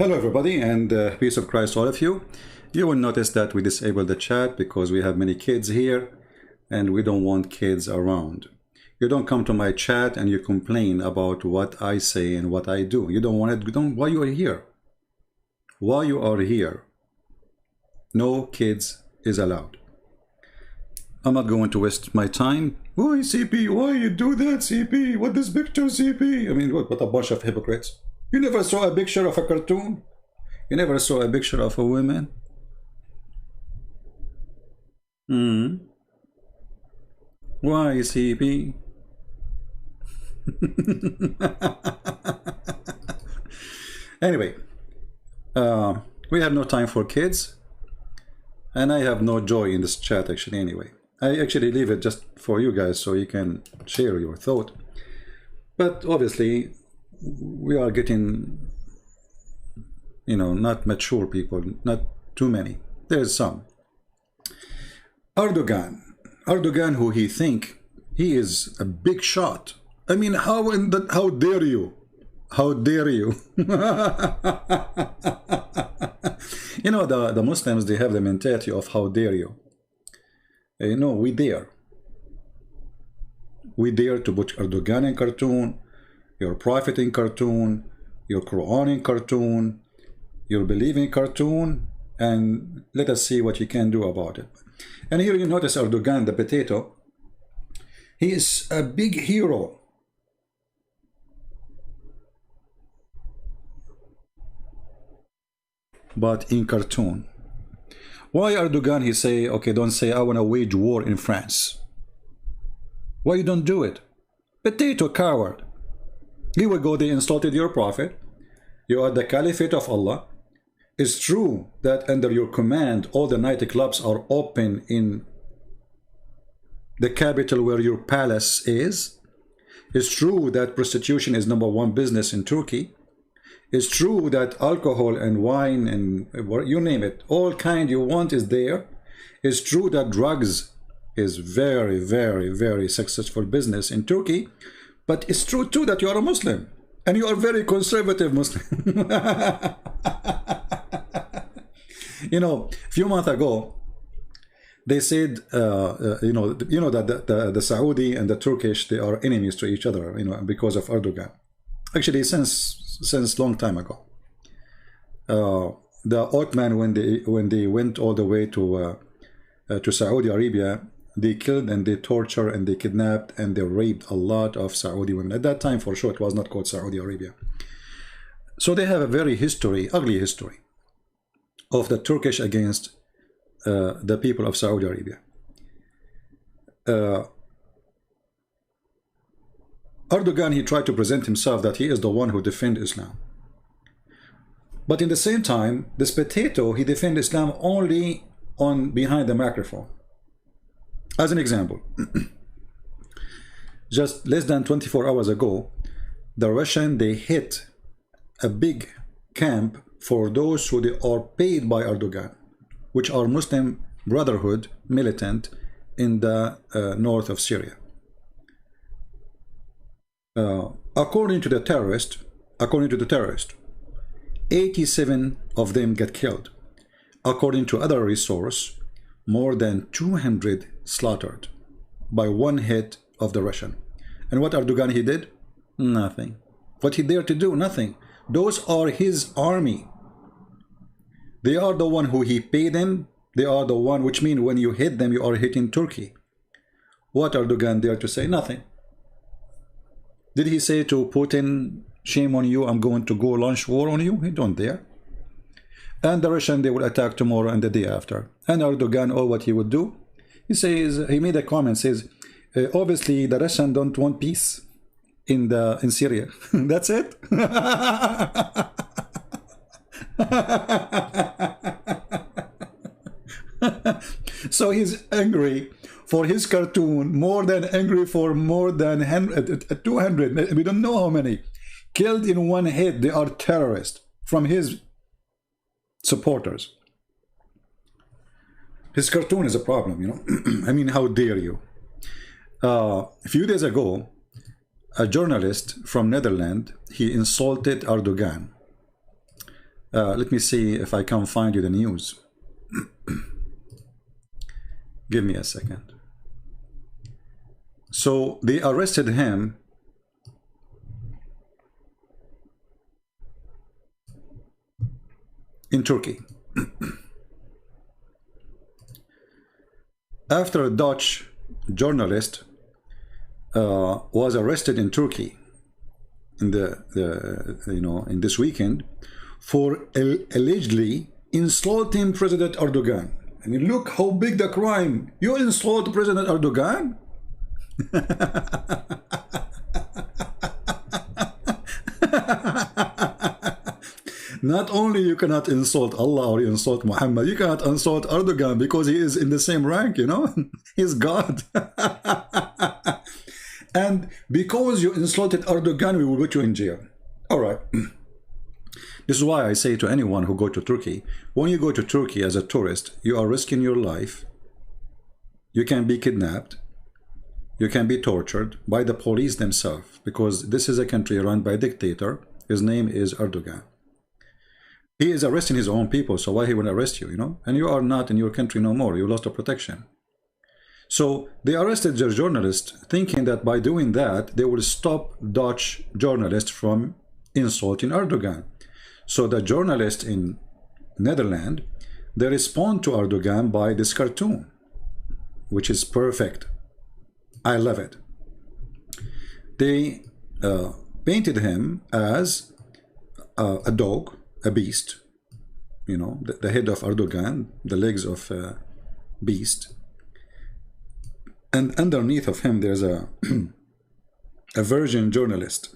Hello everybody, and peace of Christ all of you. You will notice that we disabled the chat because we have many kids here and we don't want kids around. You don't come to my chat and you complain about what I say and what I do. You don't want it. Why you are here? Why you are here? No kids is allowed. I'm not going to waste my time. Why CP? Why you do that, CP? What this picture, CP? I mean, what a bunch of hypocrites. You never saw a picture of a cartoon? You never saw a picture of a woman? Why, CP? Anyway, we have no time for kids, and I have no joy in this chat actually anyway. I actually leave it just for you guys so you can share your thought. But obviously, we are getting, you know, not mature people, not too many. There's some. Erdogan, who he think he is a big shot. I mean, how dare you? How dare you? You know, the Muslims, they have the mentality of how dare you. You know, we dare. We dare to put Erdogan in cartoon, your prophet in cartoon, your Quran in cartoon, your believing cartoon, and let us see what you can do about it. And here you notice Erdogan, the potato. He is a big hero. But in cartoon. Why Erdogan, he say, okay, don't say I want to wage war in France. Why you don't do it? Potato coward. He will go, they insulted your prophet. You are the caliphate of Allah. It's true that under your command, all the nightclubs are open in the capital where your palace is. It's true that prostitution is #1 business in Turkey. It's true that alcohol and wine and you name it, all kind you want is there. It's true that drugs is very, very, very successful business in Turkey. But it's true too that you are a Muslim and you are very conservative Muslim. You know, a few months ago, they said, you know that the Saudi and the Turkish, they are enemies to each other, you know, because of Erdogan. Actually, since long time ago. The Ottoman, when they went all the way to Saudi Arabia, they killed and they tortured and they kidnapped and they raped a lot of Saudi women. At that time, for sure, it was not called Saudi Arabia. So they have a very ugly history of the Turkish against the people of Saudi Arabia. Erdogan, he tried to present himself that he is the one who defends Islam. But in the same time, this potato, he defends Islam only behind the microphone. As an example, just less than 24 hours ago, the Russian, they hit a big camp for those who they are paid by Erdogan, which are Muslim Brotherhood militant in the north of Syria. According to the terrorist, 87 of them get killed. According to other resource, more than 200 slaughtered by one hit of the Russian. And what Erdogan he did? Nothing. What he dared to do? Nothing. Those are his army. They are the one who he paid them. They are the one, which means when you hit them, you are hitting Turkey. What Erdogan dared to say? Nothing. Did he say to Putin, shame on you, I'm going to go launch war on you? He don't dare. And the Russian, they will attack tomorrow and the day after. And Erdogan, what he would do? He says, he made a comment, says, obviously the Russian don't want peace in Syria. That's it. So he's angry for his cartoon, more than angry for more than 200, we don't know how many, killed in one hit. They are terrorists from his supporters. His cartoon is a problem, you know. I mean, how dare you? A few days ago, a journalist from Netherlands, he insulted Erdogan. Let me see if I can find you the news. Give me a second. So they arrested him in Turkey after a Dutch journalist was arrested in Turkey in in this weekend for allegedly insulting President Erdogan. I mean, look how big the crime. You insult President Erdogan? Not only you cannot insult Allah or insult Muhammad, you cannot insult Erdogan because he is in the same rank, you know? He's God. And because you insulted Erdogan, we will put you in jail. All right. This is why I say to anyone who go to Turkey, when you go to Turkey as a tourist, you are risking your life. You can be kidnapped. You can be tortured by the police themselves, because this is a country run by a dictator. His name is Erdogan. He is arresting his own people, so why he would arrest you, you know? And you are not in your country no more. You lost the protection. So they arrested their journalist, thinking that by doing that, they will stop Dutch journalists from insulting Erdogan. So the journalists in Netherlands, they respond to Erdogan by this cartoon, which is perfect. I love it. They painted him as a dog, a beast, you know, the head of Erdogan, the legs of a beast. And underneath of him, there's a virgin journalist.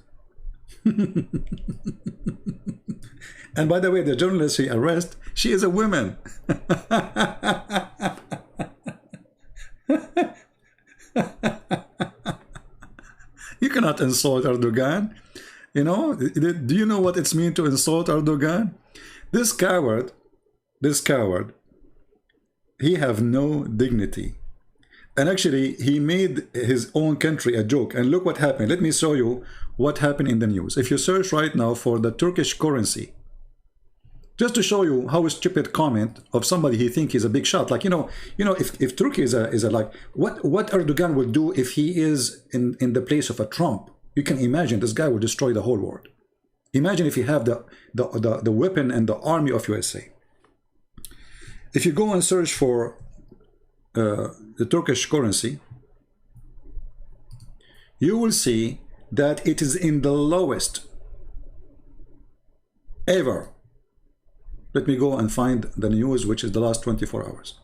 And by the way, the journalist he arrested, she is a woman. You cannot insult Erdogan. You know, do you know what it's mean to insult Erdogan? This coward, he have no dignity. And actually, he made his own country a joke. And look what happened. Let me show you what happened in the news. If you search right now for the Turkish currency, just to show you how a stupid comment of somebody he think he's a big shot. Like, if Turkey is a like, what Erdogan will do if he is in the place of a Trump? You can imagine this guy will destroy the whole world. Imagine if you have the weapon and the army of USA. If you go and search for the Turkish currency, you will see that it is in the lowest ever. Let me go and find the news, which is the last 24 hours.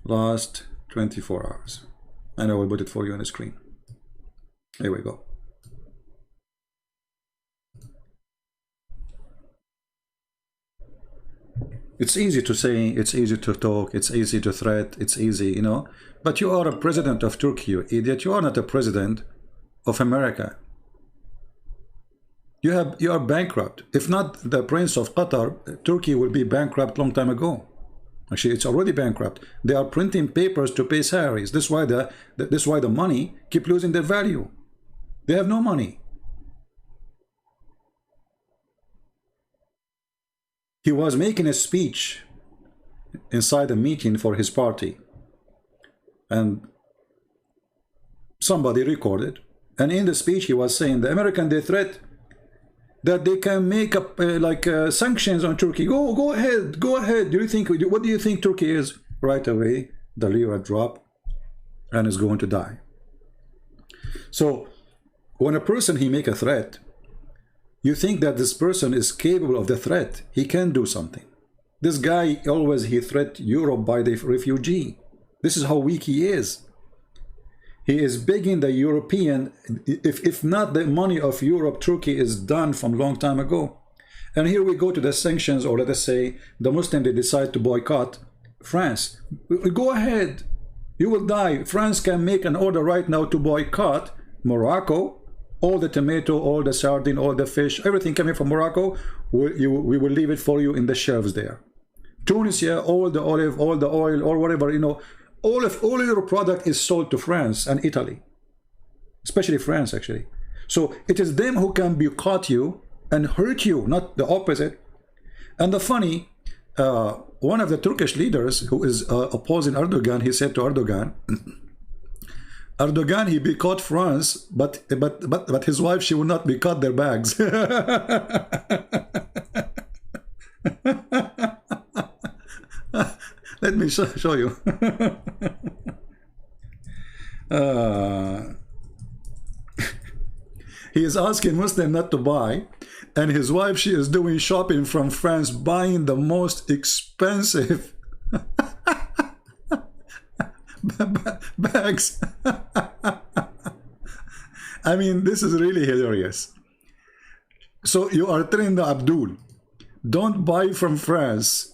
Last 24 hours. And I will put it for you on the screen. Here we go. It's easy to say, it's easy to talk, it's easy to threat, it's easy, you know. But you are a president of Turkey, you idiot. You are not a president of America. You are bankrupt. If not the Prince of Qatar, Turkey will be bankrupt long time ago. Actually, it's already bankrupt. They are printing papers to pay salaries. That's why the money keep losing their value. They have no money. He was making a speech inside a meeting for his party, and somebody recorded. And in the speech, he was saying the American they threat that they can make up sanctions on Turkey. Go ahead, go ahead. What do you think Turkey is? Right away, the lira drop and is going to die. So when a person he make a threat, you think that this person is capable of the threat. He can do something. This guy always he threat Europe by the refugee. This is how weak he is. He is begging the European, if not the money of Europe, Turkey is done from a long time ago. And here we go to the sanctions, or let us say the Muslim, they decide to boycott France. Go ahead, you will die. France can make an order right now to boycott Morocco. All the tomato, all the sardine, all the fish, everything coming from Morocco, we will leave it for you in the shelves there. Tunisia, all the olive, all the oil, or whatever, you know, all your product is sold to France and Italy, especially France actually. So it is them who can boycott you and hurt you, not the opposite. And the funny, one of the Turkish leaders who is opposing Erdogan, he said to Erdogan, Erdogan, he boycott France, but his wife, she will not boycott their bags. Let me show you. He is asking Muslim not to buy, and his wife, she is doing shopping from France, buying the most expensive bags. I mean, this is really hilarious. So you are telling the Abdul, don't buy from France,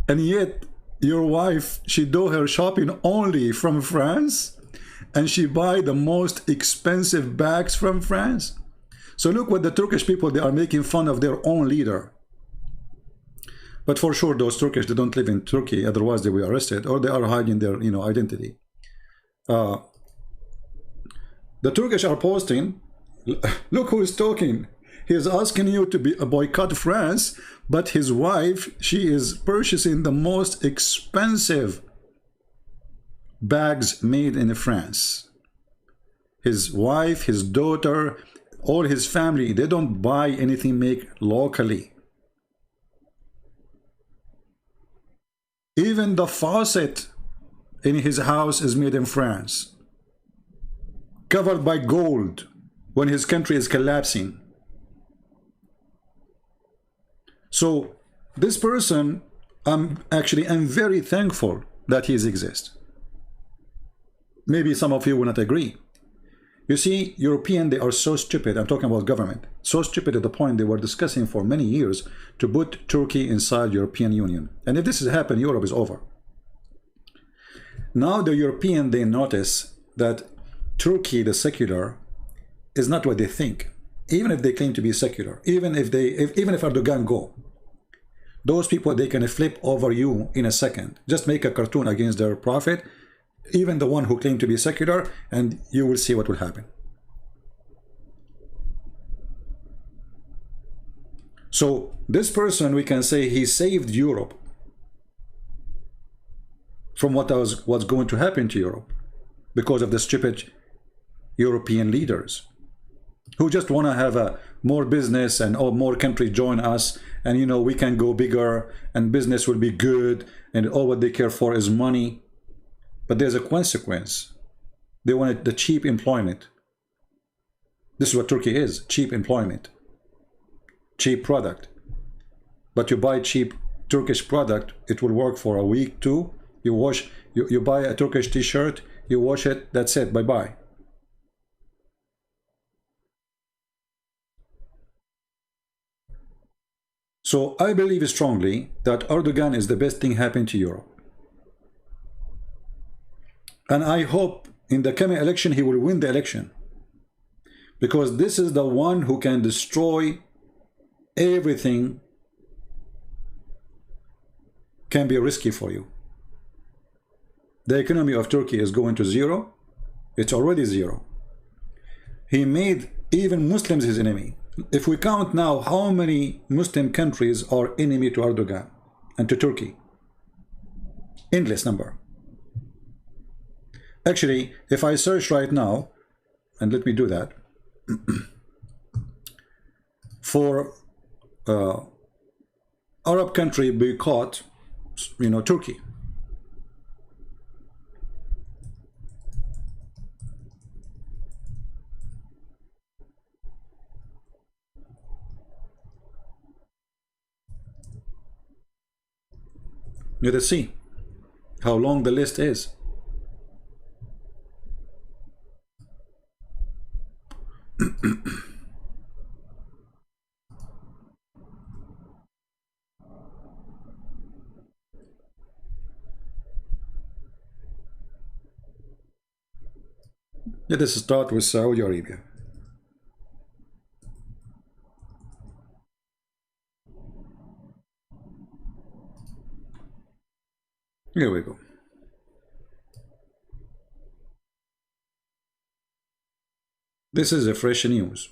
and yet your wife, she do her shopping only from France, and she buy the most expensive bags from France. So look what the Turkish people, they are making fun of their own leader. But for sure, those Turkish, they don't live in Turkey, otherwise they will be arrested, or they are hiding their, identity. The Turkish are posting, look who is talking. He is asking you to boycott France, but his wife, she is purchasing the most expensive bags made in France. His wife, his daughter, all his family, they don't buy anything made locally. Even the faucet in his house is made in France, covered by gold when his country is collapsing. So this person, I'm very thankful that he exists. Maybe some of you will not agree. You see, European, they are so stupid. I'm talking about government. So stupid at the point they were discussing for many years to put Turkey inside European Union. And if this has happened, Europe is over. Now the European, they notice that Turkey, the secular, is not what they think. Even if they claim to be secular, even if Erdogan go, those people, they can flip over you in a second. Just make a cartoon against their prophet, even the one who claimed to be secular, and you will see what will happen. So this person, we can say he saved Europe from what's going to happen to Europe because of the stupid European leaders who just want to have more business and more countries join us, and we can go bigger and business will be good, and all what they care for is money. But there's a consequence. They wanted the cheap employment. This is what Turkey is, cheap employment, cheap product. But you buy cheap Turkish product, it will work for a week, two. You buy a Turkish t-shirt, you wash it, that's it, bye-bye. So I believe strongly that Erdogan is the best thing happening to Europe. And I hope in the coming election he will win the election, because this is the one who can destroy everything. Can be risky for you. The economy of Turkey is going to zero. It's already zero. He made even Muslims his enemy. If we count now how many Muslim countries are enemy to Erdogan and to Turkey, endless number. Actually, if I search right now, and let me do that, for Arab country boycott, Turkey. Let us see how long the list is. Let us start with Saudi Arabia. Here we go. This is a fresh news.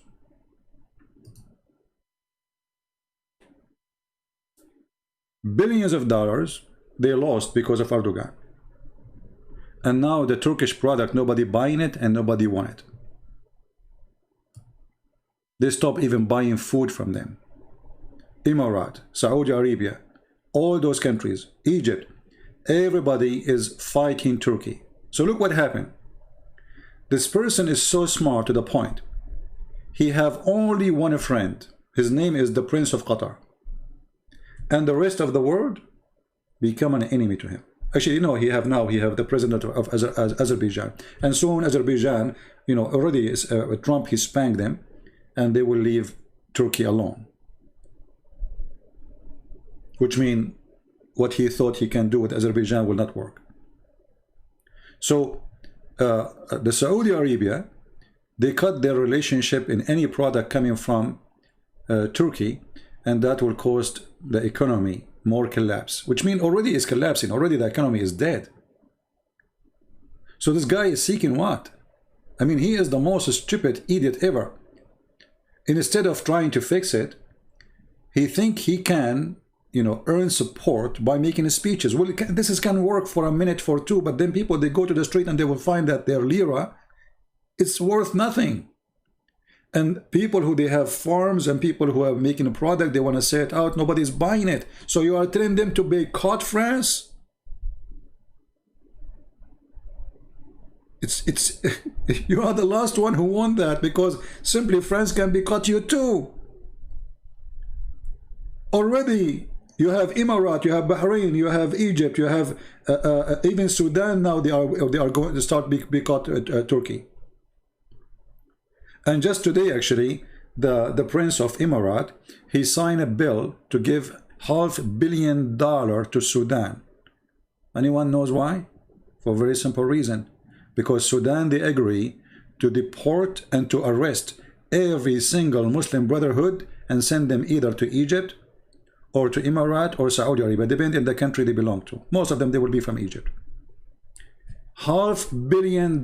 Billions of dollars they lost because of Erdogan. And now the Turkish product, nobody buying it and nobody want it. They stopped even buying food from them. Emirates, Saudi Arabia, all those countries, Egypt, everybody is fighting Turkey. So look what happened. This person is so smart to the point. He have only one friend. His name is the Prince of Qatar. And the rest of the world become an enemy to him. Actually, you know, he have the president of Azerbaijan. And soon Azerbaijan, you know, already is, Trump, he spanked them. And they will leave Turkey alone. Which means what he thought he can do with Azerbaijan will not work. So the Saudi Arabia, they cut their relationship in any product coming from Turkey, and that will cost the economy more collapse, which means already is collapsing. Already the economy is dead. So this guy is seeking what? I mean, he is the most stupid idiot ever. Instead of trying to fix it, he think he can, you know, earn support by making speeches. Well, this can work for a minute, for two, but then people, they go to the street and they will find that their lira, it's worth nothing. And people who they have farms and people who are making a product, they want to sell it out, nobody's buying it. So you are telling them to boycott France? It's you are the last one who won that, because simply France can boycott you too. Already you have Emirates, you have Bahrain, you have Egypt, you have even Sudan now. They are going to start boycott Turkey. And just today, actually, the Prince of Emirates, he signed a bill to give $500 million to Sudan. Anyone knows why? For a very simple reason. Because Sudan, they agree to deport and to arrest every single Muslim Brotherhood and send them either to Egypt or to Emirates or Saudi Arabia, depending on the country they belong to. Most of them, they will be from Egypt. $500 million.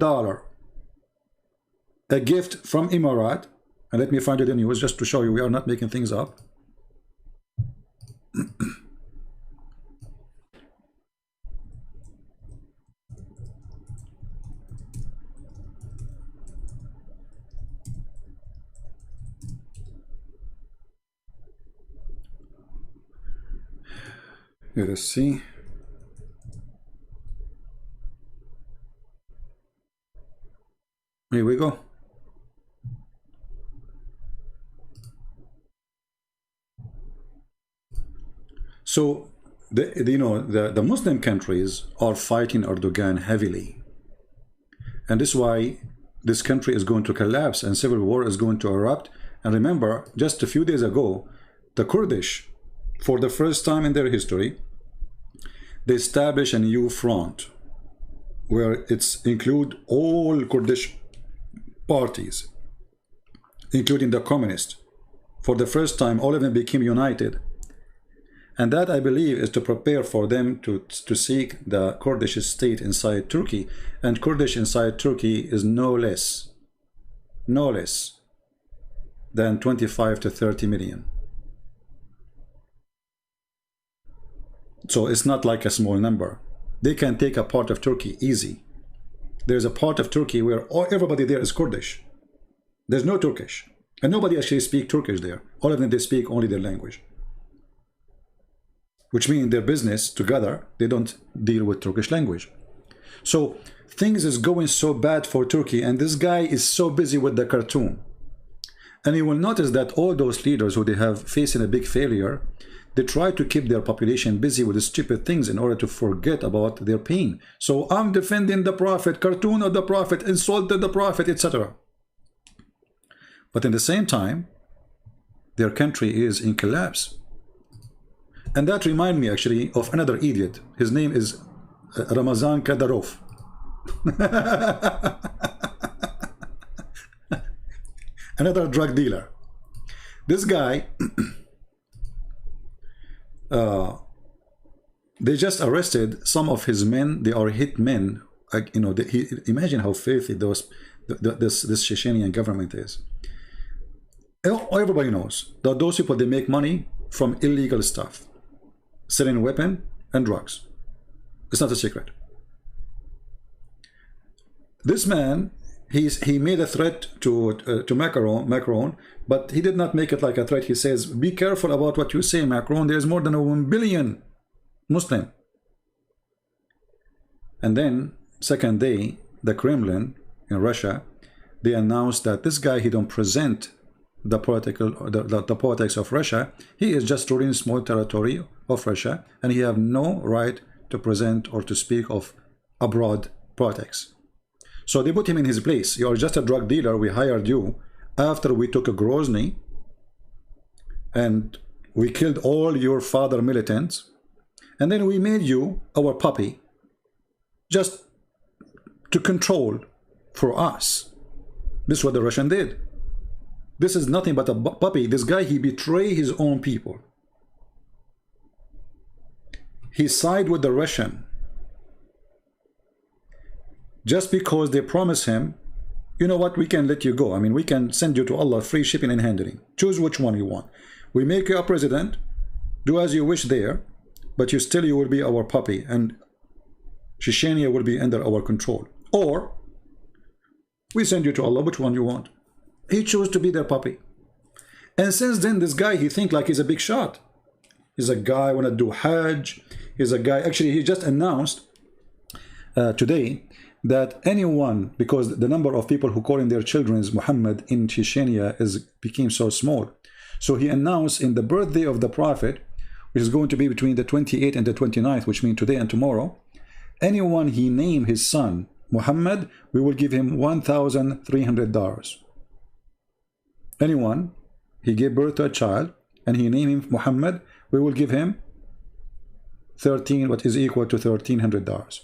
A gift from Emirates. And let me find it in news just to show you we are not making things up. Let us see. Here we go. So the Muslim countries are fighting Erdogan heavily, and this is why this country is going to collapse and civil war is going to erupt. And remember, just a few days ago, the Kurdish, for the first time in their history, they established a new front where it's include all Kurdish parties, including the communists. For the first time, all of them became united. And that, I believe, is to prepare for them to seek the Kurdish state inside Turkey. And Kurdish inside Turkey is no less than 25 to 30 million. So it's not like a small number. They can take a part of Turkey easy. There's a part of Turkey where everybody there is Kurdish. There's no Turkish. And nobody actually speaks Turkish there. All of them, they speak only their language. Which means their business together, they don't deal with Turkish language. So things is going so bad for Turkey, and this guy is so busy with the cartoon. And you will notice that all those leaders who they have facing a big failure, they try to keep their population busy with the stupid things in order to forget about their pain. So I'm defending the prophet, cartoon of the prophet, insulted the prophet, etc. But in the same time, their country is in collapse. And that reminds me actually of another idiot. His name is Ramazan Kadyrov. Another drug dealer. This guy, they just arrested some of his men. They are hit men. Like, imagine how filthy those this Chechenian government is. Everybody knows that those people, they make money from illegal stuff, selling weapon and drugs. It's not a secret. This man, he made a threat to Macron, but he did not make it like a threat. He says, be careful about what you say, Macron. There's more than 1 billion Muslim. And then, second day, the Kremlin in Russia, they announced that this guy, he don't present the politics of Russia. He is just ruling small territory of Russia, and he have no right to present or to speak of abroad politics. So they put him in his place. You are just a drug dealer. We hired you after we took a Grozny and we killed all your father militants, and then we made you our puppy just to control for us. This is what the Russian did. This is nothing but a puppy. This guy, he betrayed his own people. He sided with the Russian just because they promise him, you know what, we can let you go. I mean, we can send you to Allah, free shipping and handling. Choose which one you want. We make you a president, do as you wish there, but you will be our puppy, and Chechnya will be under our control. Or we send you to Allah, which one you want. He chose to be their puppy. And since then, this guy, he think like he's a big shot. He's a guy want to do Hajj. He's a guy, actually, he just announced today that anyone, because the number of people who calling their children Muhammad in Chechnya became so small. So he announced in the birthday of the Prophet, which is going to be between the 28th and the 29th, which means today and tomorrow, anyone he named his son Muhammad, we will give him $1,300. Anyone he gave birth to a child and he named him Muhammad, we will give him what is equal to $1,300.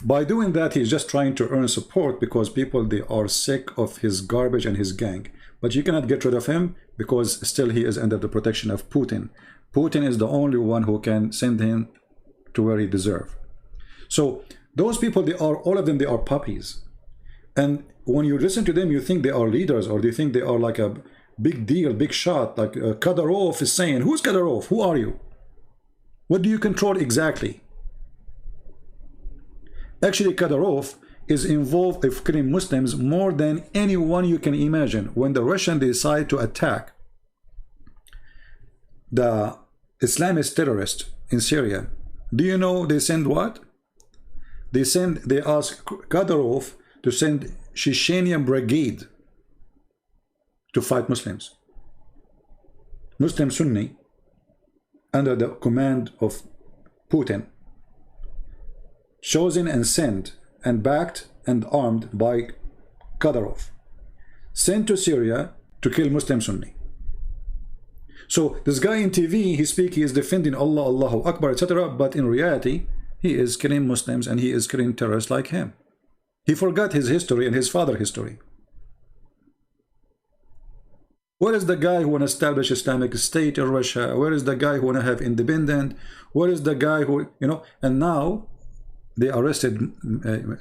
By doing that, he's just trying to earn support because people, they are sick of his garbage and his gang. But you cannot get rid of him because still he is under the protection of Putin. Putin is the only one who can send him to where he deserves. So those people, they are, all of them, they are puppies. And when you listen to them, you think they are leaders, or do you think they are like a big deal, big shot, like Kadyrov is saying, who's Kadyrov? Who are you? What do you control exactly? Actually, Kadyrov is involved in killing Muslims more than anyone you can imagine. When the Russians decide to attack the Islamist terrorists in Syria, do you know they send what? They ask Kadyrov to send Chechenian brigade to fight Muslims. Muslim Sunni, under the command of Putin, chosen and sent and backed and armed by Kadyrov, sent to Syria to kill Muslim Sunni. So this guy in TV, he is defending Allah, Allahu Akbar, etc. But in reality, he is killing Muslims and he is killing terrorists like him. He forgot his history and his father's history. Where is the guy who want to establish Islamic State in Russia? Where is the guy who want to have independent? Where is the guy who, you know? And now they arrested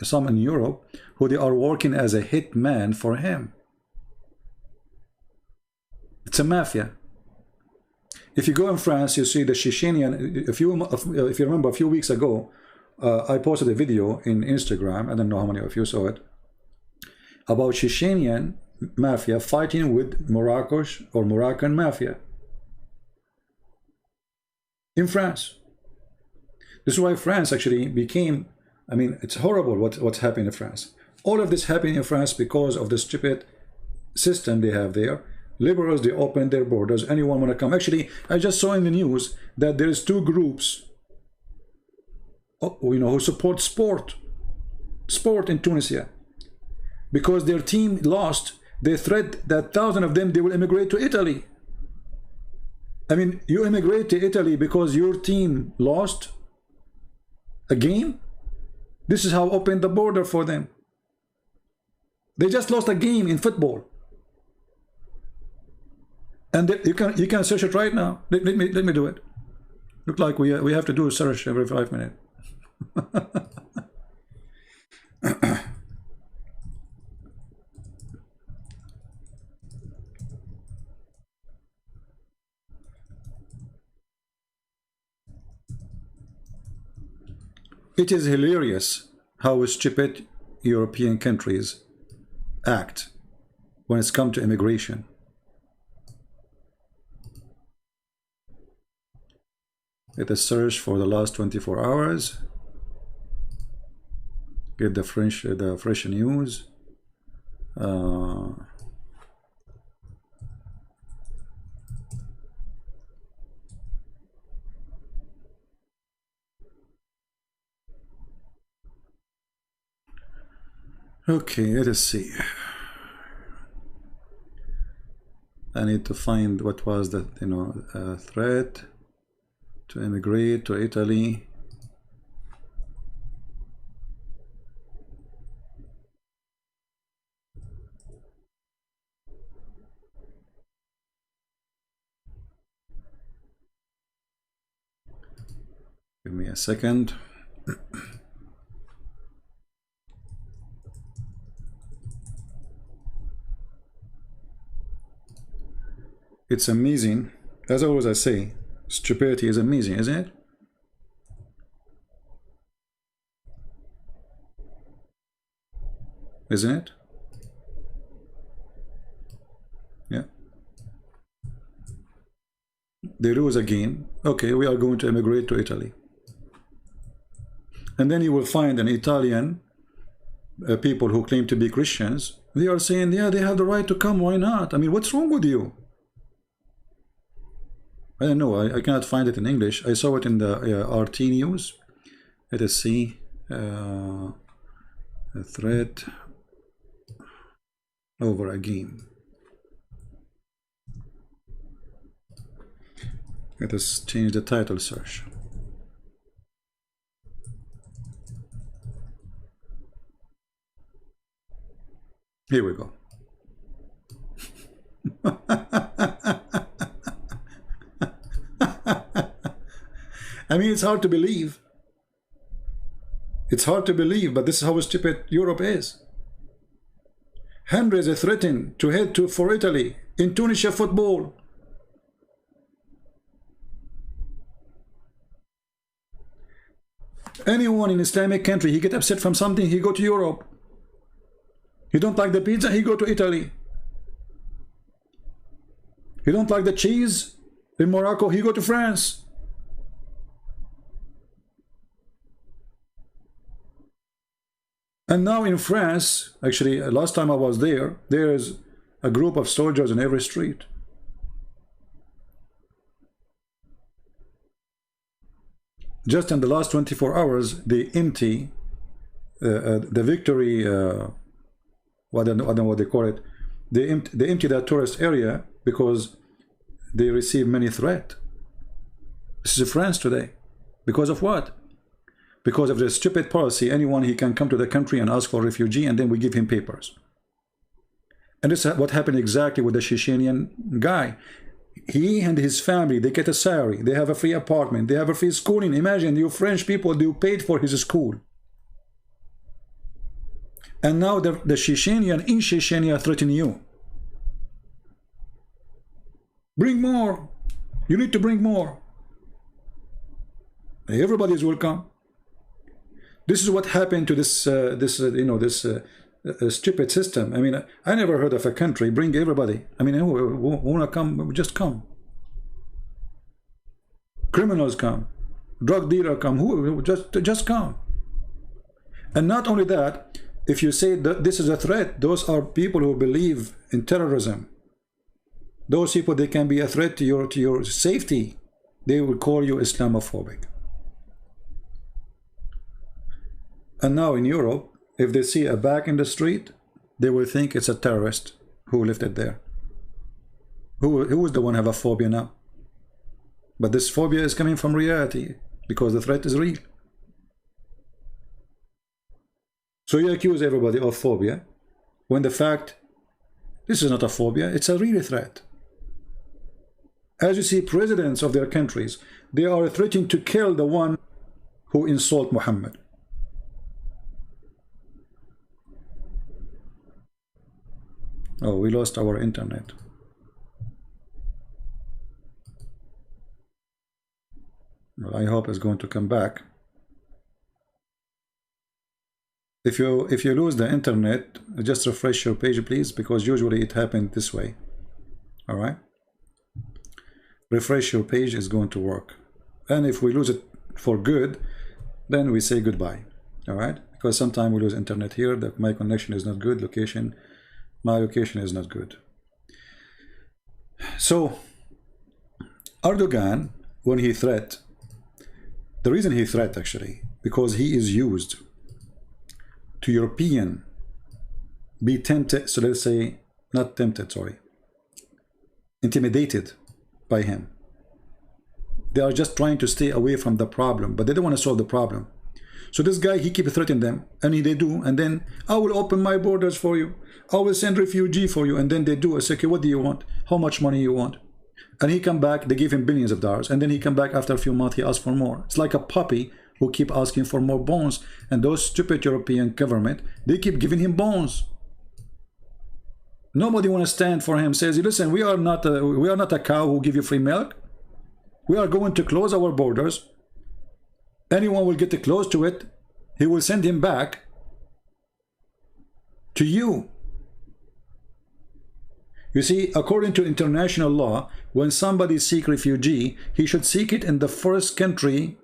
some in Europe who they are working as a hitman for him. It's a mafia. If you go in France, you see the Chechenian. If you remember, a few weeks ago, I posted a video in Instagram. I don't know how many of you saw it, about Chechenian mafia fighting with Moroccan mafia in France. This is why France actually became, I mean, it's horrible what's happening in France. All of this happening in France because of the stupid system they have there. Liberals, they open their borders. Anyone want to come. Actually, I just saw in the news that there is 2 groups, you know, who support sport in Tunisia. Because their team lost, they threat that 1,000 of them, they will immigrate to Italy. I mean, you immigrate to Italy because your team lost a game? This is how open the border for them. They just lost a game in football. And you can search it right now. Let me do it. Look like we have to do a search every 5 minutes. It is hilarious how stupid European countries act when it's come to immigration. Get a search for the last 24 hours. Get the fresh news. Okay, let us see. I need to find what was the threat to immigrate to Italy. Give me a second. It's amazing. As always I say, stupidity is amazing, isn't it? Isn't it? Yeah. They lose again. Okay, we are going to immigrate to Italy. And then you will find an Italian people who claim to be Christians. They are saying, yeah, they have the right to come. Why not? I mean, what's wrong with you? I don't know. I cannot find it in English. I saw it in the RT news. Let us see. A threat over again. Let us change the title search. Here we go. I mean, it's hard to believe. It's hard to believe, but this is how stupid Europe is. Hundreds are threatened to head for Italy in Tunisia football. Anyone in Islamic country, he get upset from something, he go to Europe. You don't like the pizza, he go to Italy. You don't like the cheese in Morocco, he go to France. And now in France, actually, last time I was there, there is a group of soldiers in every street. Just in the last 24 hours, they empty the victory, I don't know what they call it. They empty that tourist area because they receive many threats. This is France today. Because of what? Because of the stupid policy, anyone he can come to the country and ask for refugee, and then we give him papers. And this is what happened exactly with the Chechenian guy. He and his family, they get a salary, they have a free apartment, they have a free schooling. Imagine you French people, you paid for his school. And now the Chechenian in Chechnya threaten you. Bring more. You need to bring more. Everybody is welcome. This is what happened to this stupid system. I mean, I never heard of a country bring everybody. I mean, who wanna come, just come. Criminals come, drug dealer come, who just come. And not only that, if you say that this is a threat, those are people who believe in terrorism. Those people, they can be a threat to your safety. They will call you Islamophobic. And now in Europe, if they see a bag in the street, they will think it's a terrorist who left it there. Who is the one who have a phobia now? But this phobia is coming from reality because the threat is real. So you accuse everybody of phobia when the fact, this is not a phobia, it's a real threat. As you see, presidents of their countries, they are threatening to kill the one who insult Muhammad. Oh, we lost our internet. Well, I hope it's going to come back. if you lose the internet, just refresh your page, please, because usually it happened this way. All right, refresh your page is going to work, and if we lose it for good, then we say goodbye. All right, because sometimes we lose internet here, that my connection is not good, my location is not good. So Erdogan, when he threat, the reason he threat actually, because he is used to European be tempted, so let's say not tempted, sorry, intimidated by him. They are just trying to stay away from the problem, but they don't want to solve the problem. So this guy, he keeps threatening them, and they do, and then I will open my borders for you, I will send refugee for you, and then they do. I say, okay, what do you want? How much money you want? And he come back, they give him billions of dollars, and then he come back after a few months, he asks for more. It's like a puppy who keep asking for more bones, and those stupid European government, they keep giving him bones. Nobody want to stand for him, says, listen, we are not a cow who give you free milk. We are going to close our borders. Anyone will get close to it, he will send him back to you. You see, according to international law, when somebody seek refugee, he should seek it in the first country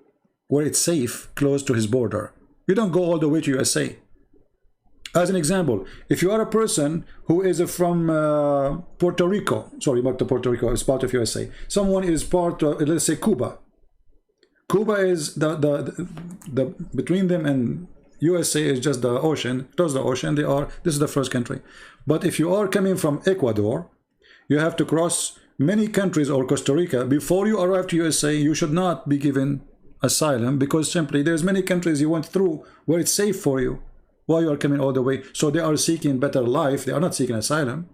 where it's safe, close to his border. You don't go all the way to USA. As an example, if you are a person who is from Puerto Rico, sorry, back to Puerto Rico, it's part of USA. Someone is part of, let's say, Cuba. Cuba is the between them and USA is just the ocean, close the ocean. This is the first country. But if you are coming from Ecuador, you have to cross many countries, or Costa Rica, before you arrive to USA. You should not be given asylum, because simply there's many countries you went through where it's safe for you while you are coming all the way. So they are seeking better life, they are not seeking asylum.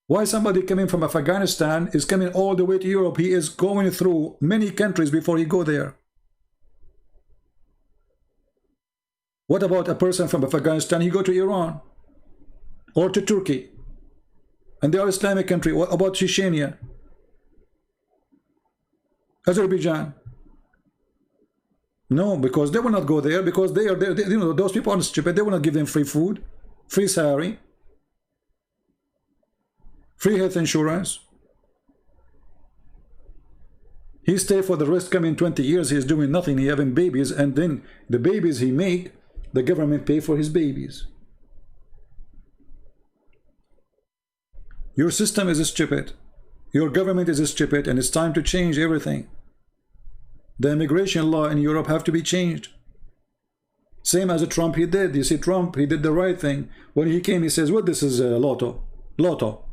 Why somebody coming from Afghanistan is coming all the way to Europe? He is going through many countries before he go there. What about a person from Afghanistan? He go to Iran or to Turkey, and they are Islamic country. What about Chechnya, Azerbaijan? No, because they will not go there, because they are, you know, those people are stupid. They will not give them free food, free salary, free health insurance. He stay for the rest coming 20 years. He is doing nothing. He having babies, and then the babies he make, the government pay for his babies. Your system is stupid. Your government is stupid, and it's time to change everything. The immigration law in Europe have to be changed. Same as Trump he did. You see, Trump, he did the right thing. When he came, he says, well, this is lotto. Lotto.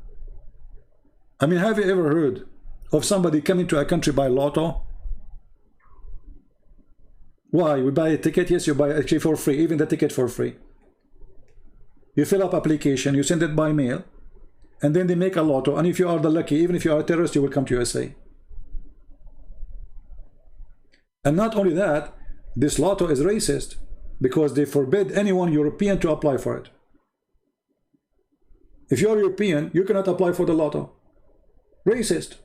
I mean, have you ever heard of somebody coming to a country by lotto? Why? We buy a ticket? Yes, you buy actually for free, even the ticket for free. You fill up application, you send it by mail, and then they make a lotto, and if you are the lucky, even if you are a terrorist, you will come to USA. And not only that, this lotto is racist, because they forbid anyone European to apply for it. If you are European, you cannot apply for the lotto. Racist.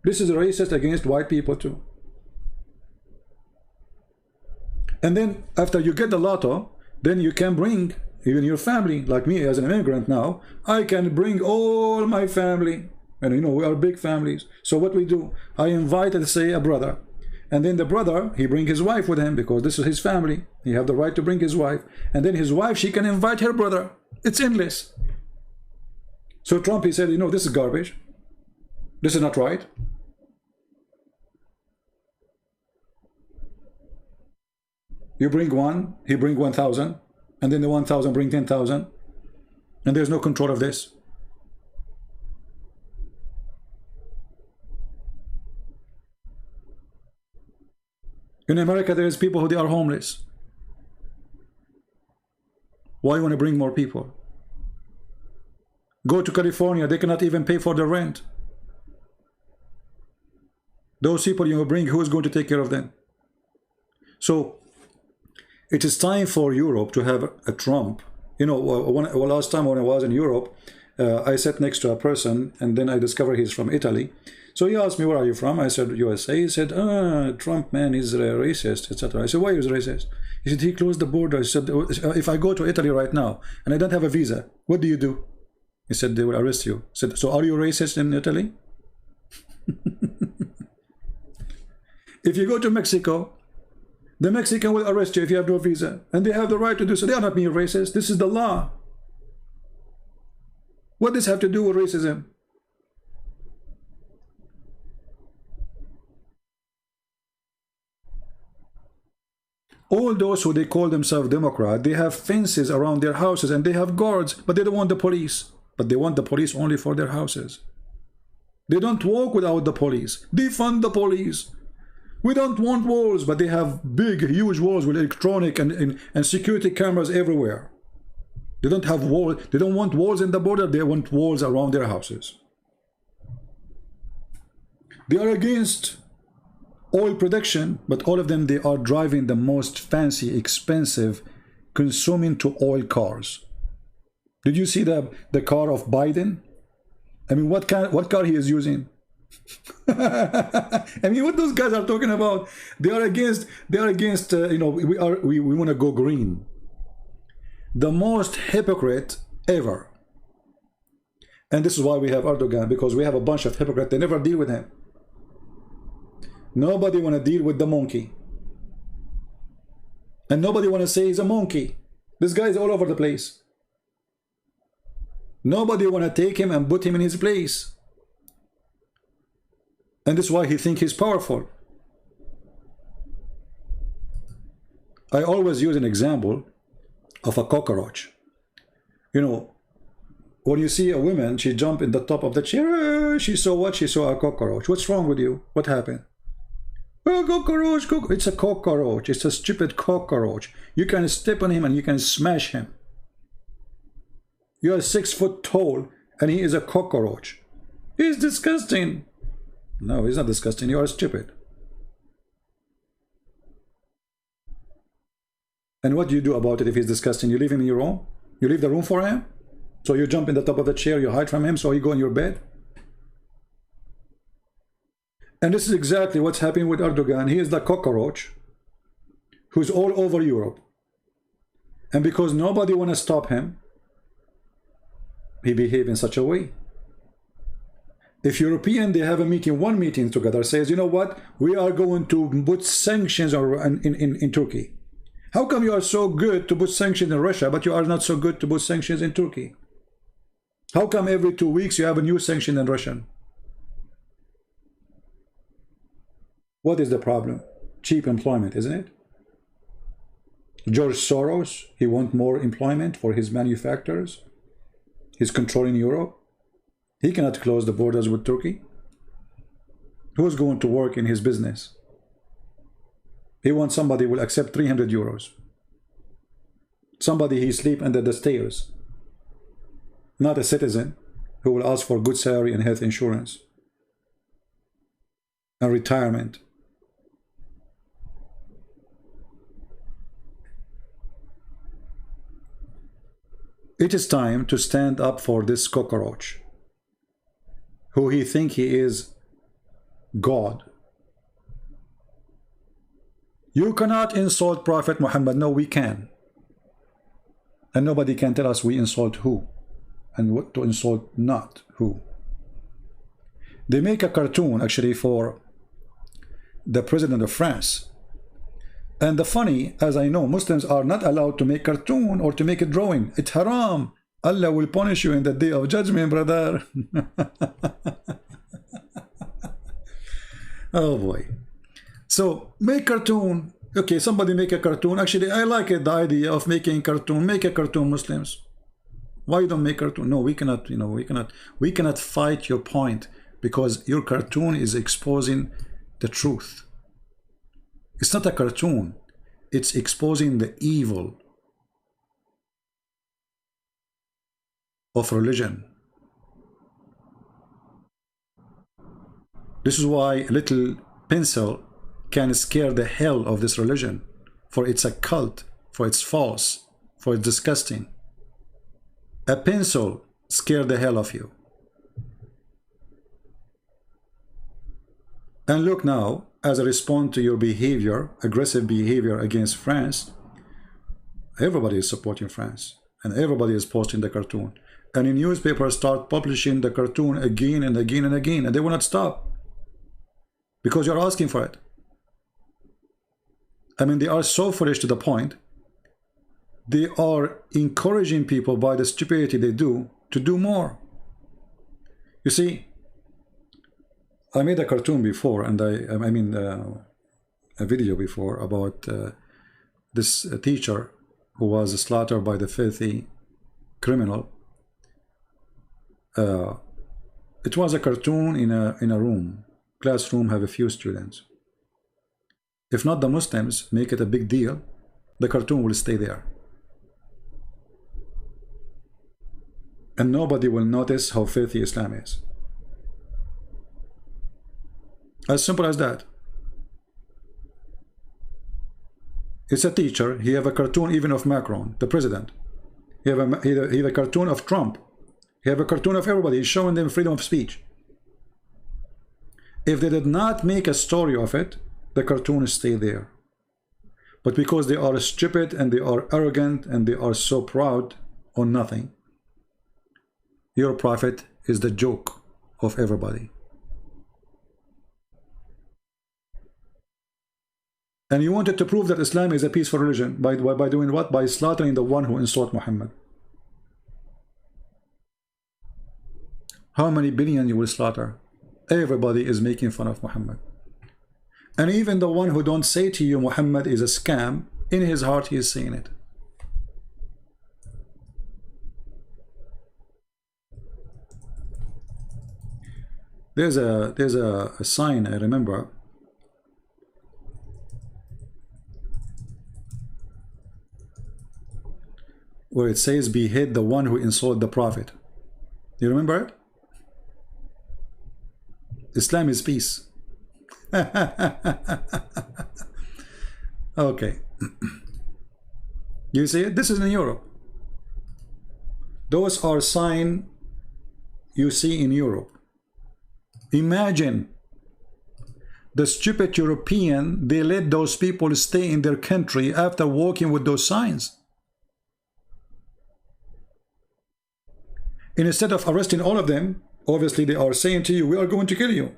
This is racist against white people too. And then after you get the lotto, then you can bring even your family. Like me as an immigrant now, I can bring all my family, and you know, we are big families. So what we do, I invite, let's say, a brother, and then the brother, he bring his wife with him, because this is his family. He have the right to bring his wife, and then his wife, she can invite her brother. It's endless. So Trump, he said, you know, this is garbage. This is not right. You bring one, he bring 1,000, and then the 1,000 bring 10,000, and there's no control of this. In America, there is people who they are homeless. Why you want to bring more people? Go to California, they cannot even pay for the rent. Those people you bring, who is going to take care of them? So it is time for Europe to have a Trump. You know, last time when I was in Europe, I sat next to a person, and then I discovered he's from Italy. So he asked me, where are you from? I said, USA. He said, Trump, man, is racist, etc. I said, why is racist? He said, he closed the border. I said, if I go to Italy right now and I don't have a visa, what do you do? He said, they will arrest you. I said, so are you racist in Italy? If you go to Mexico, the Mexican will arrest you if you have no visa. And they have the right to do so. They are not being racist. This is the law. What does this have to do with racism? All those who they call themselves Democrat, they have fences around their houses and they have guards, but they don't want the police. But they want the police only for their houses. They don't walk without the police. Defund the police. We don't want walls, but they have big, huge walls with electronic and security cameras everywhere. They don't have walls. They don't want walls in the border. They want walls around their houses. They are against oil production, but all of them, they are driving the most fancy, expensive, consuming to oil cars. Did you see the car of Biden? I mean, what car he is using? I mean, what those guys are talking about? They are against you know, we want to go green. The most hypocrite ever. And this is why we have Erdogan, because we have a bunch of hypocrites. They never deal with him. Nobody want to deal with the monkey. And nobody want to say he's a monkey. This guy is all over the place. Nobody want to take him and put him in his place. And this is why he thinks he's powerful. I always use an example of a cockroach. You know, when you see a woman, she jump in the top of the chair, she saw what? She saw a cockroach. What's wrong with you? What happened? Well, cockroach. It's a cockroach. It's a stupid cockroach. You can step on him and you can smash him. You are 6 foot tall and he is a cockroach. He's disgusting. No, he's not disgusting. You are stupid. And what do you do about it if he's disgusting? You leave him in your room? You leave the room for him? So you jump in the top of the chair, you hide from him, so you go in your bed? And this is exactly what's happening with Erdogan. He is the cockroach who's all over Europe. And because nobody want to stop him, he behaves in such a way. If European, they have a meeting, one meeting together, says, you know what, we are going to put sanctions in Turkey. How come you are so good to put sanctions in Russia, but you are not so good to put sanctions in Turkey? How come every 2 weeks you have a new sanction in Russia? What is the problem? Cheap employment, isn't it? George Soros, he wants more employment for his manufacturers. He's controlling Europe. He cannot close the borders with Turkey. Who's going to work in his business? He wants somebody who will accept 300 euros. Somebody he sleep under the stairs. Not a citizen who will ask for good salary and health insurance. And retirement. It is time to stand up for this cockroach, who he think he is God. You cannot insult Prophet Muhammad. No, we can. And nobody can tell us we insult who and what to insult not who. They make a cartoon actually for the president of France. And the funny, as I know, Muslims are not allowed to make cartoon or to make a drawing. It's haram. Allah will punish you in the day of judgment, brother. Oh boy. So make cartoon. Okay, somebody make a cartoon. Actually, I like it, the idea of making cartoon. Make a cartoon, Muslims. Why you don't make cartoon? No, we cannot, you know, we cannot fight your point because your cartoon is exposing the truth. It's not a cartoon. It's exposing the evil of religion. This is why a little pencil can scare the hell of this religion, for it's a cult, for it's false, for it's disgusting. A pencil scared the hell of you. And look now, as a response to your behavior, aggressive behavior against France, everybody is supporting France. And everybody is posting the cartoon. And the newspapers start publishing the cartoon again and again and again. And they will not stop. Because you're asking for it. I mean, they are so foolish to the point. They are encouraging people by the stupidity they do to do more. You see, I made a cartoon before, and I mean a video before about this teacher who was slaughtered by the filthy criminal. It was a cartoon in a room. Classroom have a few students. If not the Muslims make it a big deal, the cartoon will stay there. And nobody will notice how filthy Islam is. As simple as that. It's a teacher. He have a cartoon even of Macron, the president. He have a cartoon of Trump. He have a cartoon of everybody. He's showing them freedom of speech. If they did not make a story of it, the cartoon stay there. But because they are stupid and they are arrogant and they are so proud on nothing, your prophet is the joke of everybody. And you wanted to prove that Islam is a peaceful religion by doing what? By slaughtering the one who insulted Muhammad. How many billion you will slaughter? Everybody is making fun of Muhammad. And even the one who don't say to you Muhammad is a scam, in his heart he is saying it. There's a sign I remember. Where it says, behead the one who insulted the Prophet. You remember it? Islam is peace. Okay. You see it? This is in Europe. Those are signs you see in Europe. Imagine the stupid European, they let those people stay in their country after walking with those signs. And instead of arresting all of them, obviously they are saying to you, we are going to kill you.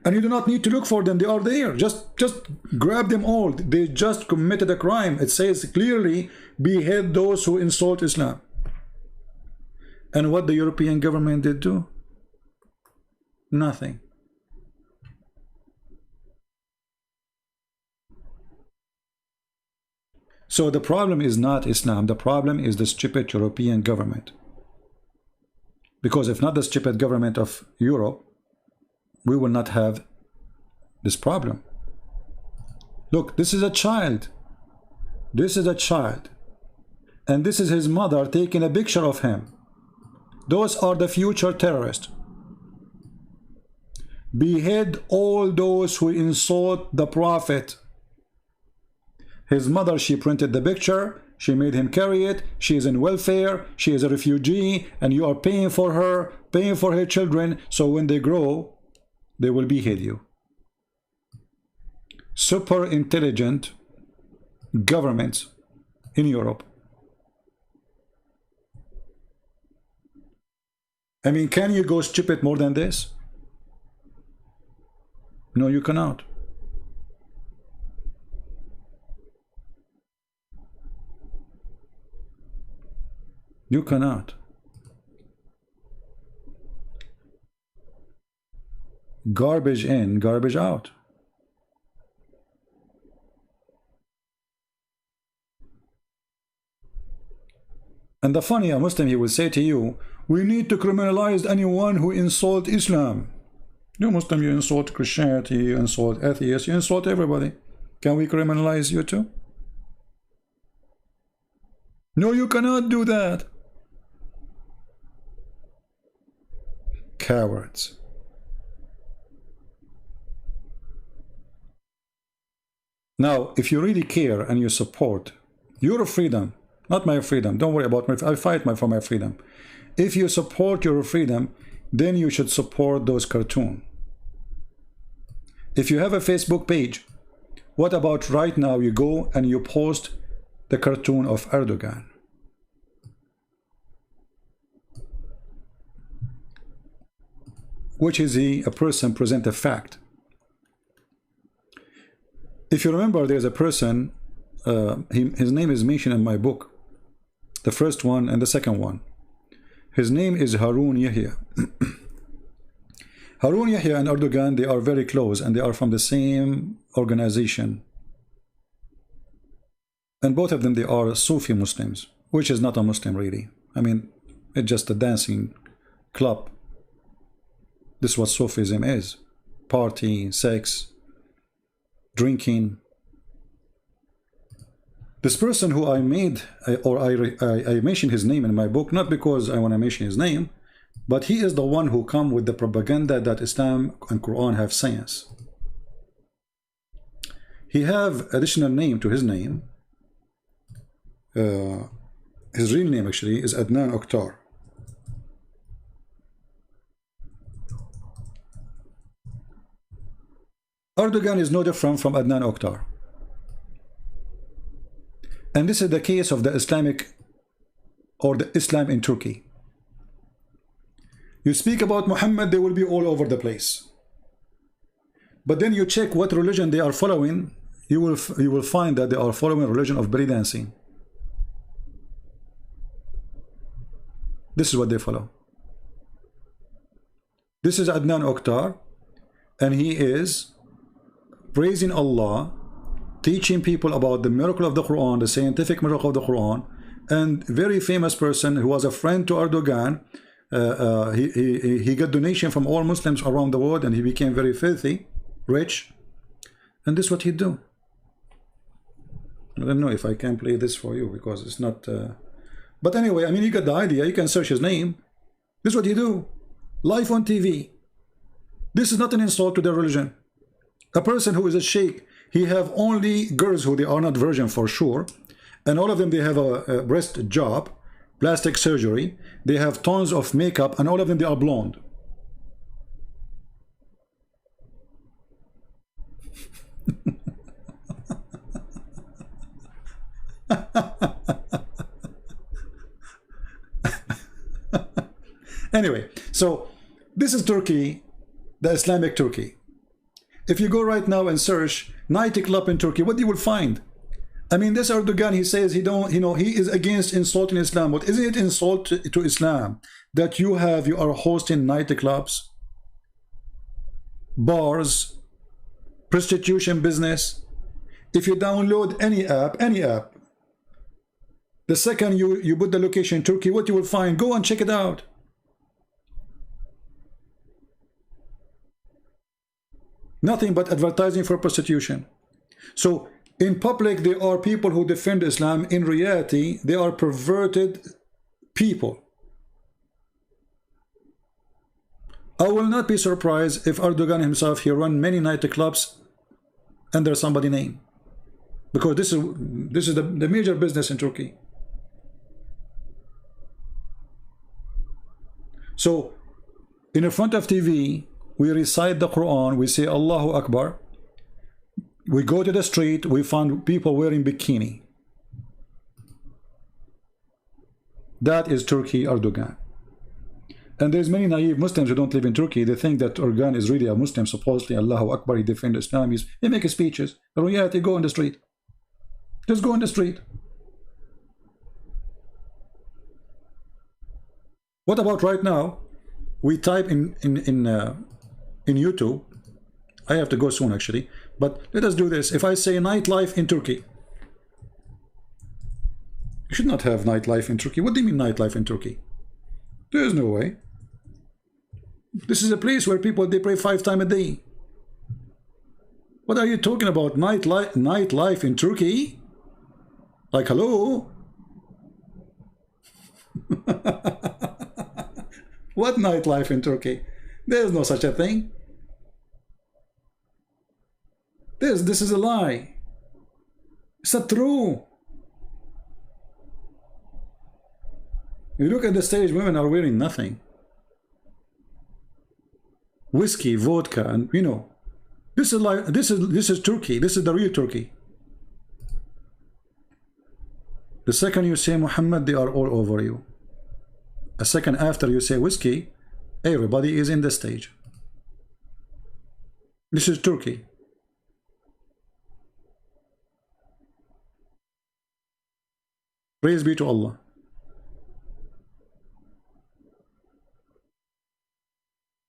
And you do not need to look for them, they are there. Just grab them all. They just committed a crime. It says clearly, behead those who insult Islam. And what the European government did do? Nothing. So the problem is not Islam. The problem is the stupid European government. Because if not the stupid government of Europe, we will not have this problem. Look, this is a child. This is a child. And this is his mother taking a picture of him. Those are the future terrorists. Behead all those who insult the Prophet. His mother, she printed the picture. She made him carry it. She is in welfare. She is a refugee. And you are paying for her, paying for her children. So when they grow, they will behead you. Super intelligent governments in Europe. I mean, can you go stupid more than this? No, you cannot. You cannot. Garbage in, garbage out. And the funny, a Muslim, he will say to you, we need to criminalize anyone who insults Islam. You Muslim, you insult Christianity, you insult atheists, you insult everybody. Can we criminalize you too? No, you cannot do that. Cowards. Now, if you really care and you support your freedom, not my freedom. Don't worry about I fight for my freedom. If you support your freedom, then you should support those cartoons. If you have a Facebook page, what about right now you go and you post the cartoon of Erdogan? Which is a person present a fact. If you remember, there's a person, his name is mentioned in my book, the first one and the second one. His name is Harun Yahya. Harun Yahya and Erdogan, they are very close and they are from the same organization. And both of them, they are Sufi Muslims, which is not a Muslim really. I mean, it's just a dancing club. This is what Sufism is. Party, sex, drinking. This person who I made, I mentioned his name in my book, not because I want to mention his name, but he is the one who come with the propaganda that Islam and Quran have science. He have additional name to his name. His real name actually is Adnan Oct.20. Erdogan is no different from Adnan Oct.20. And this is the case of the Islamic or the Islam in Turkey. You speak about Muhammad, they will be all over the place. But then you check what religion they are following, you will find that they are following a religion of belly dancing. This is what they follow. This is Adnan Oct.20, and he is praising Allah, teaching people about the miracle of the Quran, the scientific miracle of the Quran, and very famous person who was a friend to Erdogan. He got donation from all Muslims around the world, and he became very filthy, rich, and this is what he do. I don't know if I can play this for you because it's not. But anyway, I mean, you got the idea. You can search his name. This is what he do. Live on TV. This is not an insult to their religion. A person who is a sheikh, he have only girls who they are not virgin for sure, and all of them they have a breast job, plastic surgery, they have tons of makeup, and all of them they are blonde. Anyway, so this is Turkey, the Islamic Turkey. If you go right now and search nightclub in Turkey, what you will find? I mean, this Erdogan, he says he don't, he is against insulting Islam. But isn't it insult to Islam that you are hosting nightclubs, bars, prostitution business? If you download any app, the second you put the location Turkey, what you will find? Go and check it out. Nothing but advertising for prostitution. So in public, there are people who defend Islam. In reality, they are perverted people. I will not be surprised if Erdogan himself, he run many nightclubs under somebody's name, because this is the major business in Turkey. So in the front of TV, we recite the Quran, we say Allahu Akbar. We go to the street, we find people wearing bikini. That is Turkey, Erdogan. And there's many naive Muslims who don't live in Turkey. They think that Erdogan is really a Muslim, supposedly Allahu Akbar, he defends Islam, he makes speeches. In reality, go on the street. Just go on the street. What about right now? We type in YouTube. I have to go soon actually, but let us do this. If I say nightlife in Turkey, you should not have nightlife in Turkey. What do you mean nightlife in Turkey? There is no way. This is a place where people, they pray 5 times a day. What are you talking about? Nightlife in Turkey? Like, hello? What nightlife in Turkey? There's no such a thing. This is a lie. It's not true. You look at the stage, women are wearing nothing. Whiskey, vodka, and you know, this is like this is Turkey. This is the real Turkey. The second you say Muhammad, they are all over you. A second after you say whiskey, everybody is in the stage. This is Turkey. Praise be to Allah.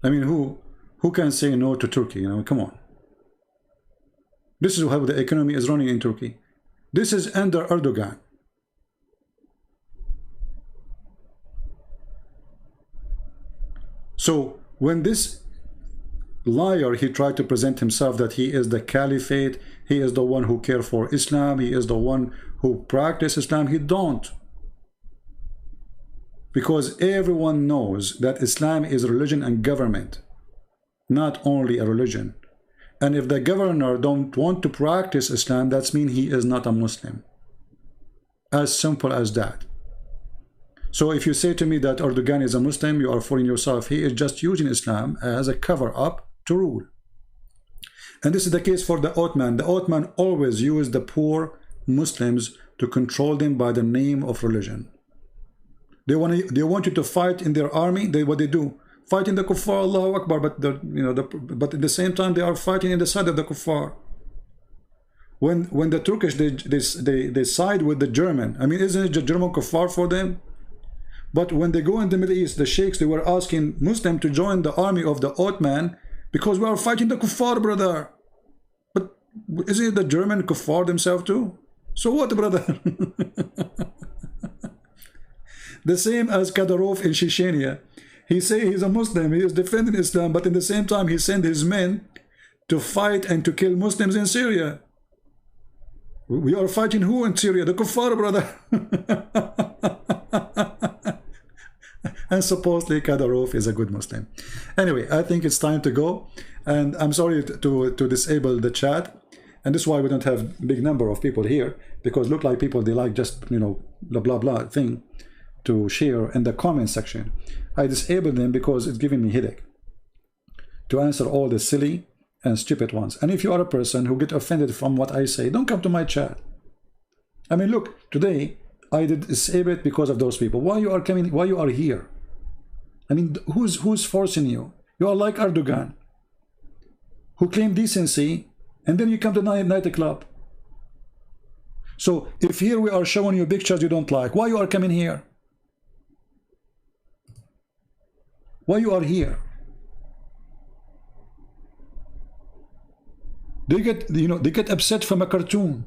I mean, who can say no to Turkey? You know, come on. This is how the economy is running in Turkey. This is under Erdogan. So when this liar, he tried to present himself that he is the caliphate, he is the one who cares for Islam, he is the one who practices Islam, he don't. Because everyone knows that Islam is religion and government, not only a religion. And if the governor don't want to practice Islam, that means he is not a Muslim. As simple as that. So if you say to me that Erdogan is a Muslim, you are fooling yourself. He is just using Islam as a cover-up to rule. And this is the case for the Ottoman. The Ottoman always used the poor Muslims to control them by the name of religion. They want you to fight in their army. What they do, fighting the kuffar, Allahu Akbar, but at the same time they are fighting in the side of the kuffar. When the Turkish they side with the German, I mean, isn't it the German kuffar for them? But when they go in the Middle East, the sheikhs, they were asking Muslim to join the army of the Ottoman because we are fighting the kuffar, brother. But isn't it the German kuffar themselves too? So what, brother? The same as Kadyrov in Chechnya. He say he's a Muslim, he is defending Islam, but at the same time he sent his men to fight and to kill Muslims in Syria. We are fighting who in Syria? The kuffar, brother. And supposedly Kadyrov is a good Muslim. Anyway, I think it's time to go, and I'm sorry to disable the chat, and this is why we don't have big number of people here, because look like people, they like just, you know, blah blah blah thing to share in the comment section. I disabled them because it's giving me headache to answer all the silly and stupid ones. And if you are a person who get offended from what I say, don't come to my chat. I mean, look, today I did disable it because of those people. Why you are coming? Why you are here? I mean, who's forcing you? You are like Erdogan, who claim decency, and then you come to nightclub. So if here we are showing you pictures you don't like, why you are coming here? Why you are here? They get, you know, they get upset from a cartoon.